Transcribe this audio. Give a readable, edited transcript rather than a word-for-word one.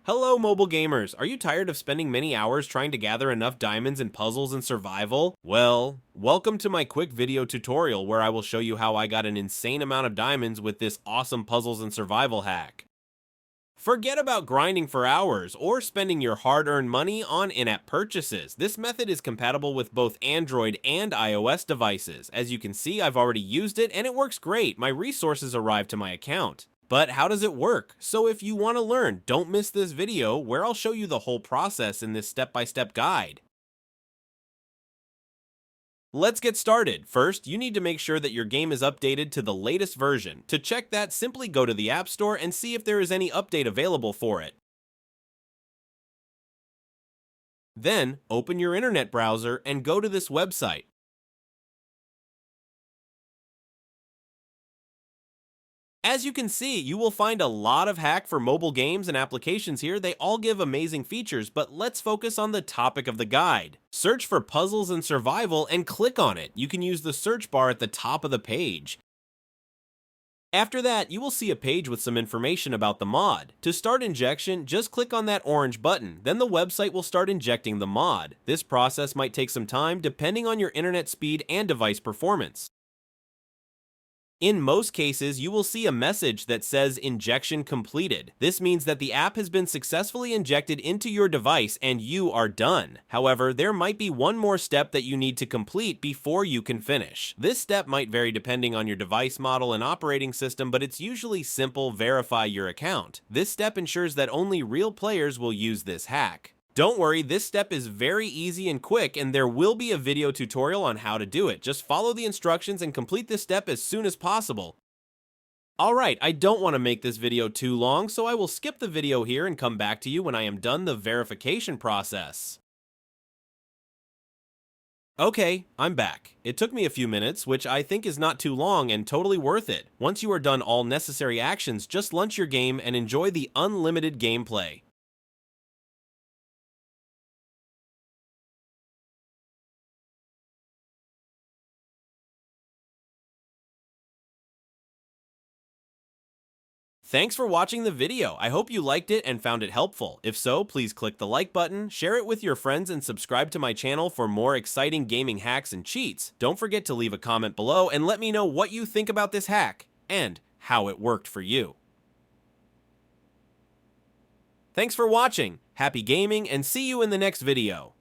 Hello, mobile gamers! Are you tired of spending many hours trying to gather enough diamonds in puzzles and survival? Well, welcome to my quick video tutorial where I will show you how I got an insane amount of diamonds with this awesome puzzles and survival hack. Forget about grinding for hours or spending your hard-earned money on in-app purchases. This method is compatible with both Android and iOS devices. As you can see, I've already used it and it works great. My resources arrived to my account. But how does it work? So if you want to learn, don't miss this video where I'll show you the whole process in this step-by-step guide. Let's get started. First, you need to make sure that your game is updated to the latest version. To check that, simply go to the App Store and see if there is any update available for it. Then, open your internet browser and go to this website. As you can see, you will find a lot of hack for mobile games and applications here. They all give amazing features, but let's focus on the topic of the guide. Search for puzzles and survival and click on it. You can use the search bar at the top of the page. After that, you will see a page with some information about the mod. To start injection, just click on that orange button, then the website will start injecting the mod. This process might take some time depending on your internet speed and device performance. In most cases, you will see a message that says injection completed. This means that the app has been successfully injected into your device and you are done. However, there might be one more step that you need to complete before you can finish. This step might vary depending on your device model and operating system, but it's usually simple: verify your account. This step ensures that only real players will use this hack. Don't worry, this step is very easy and quick, and there will be a video tutorial on how to do it. Just follow the instructions and complete this step as soon as possible. Alright, I don't want to make this video too long, so I will skip the video here and come back to you when I am done the verification process. Okay, I'm back. It took me a few minutes, which I think is not too long and totally worth it. Once you are done all necessary actions, just launch your game and enjoy the unlimited gameplay. Thanks for watching the video. I hope you liked it and found it helpful. If so, please click the like button, share it with your friends, and subscribe to my channel for more exciting gaming hacks and cheats. Don't forget to leave a comment below and let me know what you think about this hack and how it worked for you. Thanks for watching. Happy gaming and see you in the next video.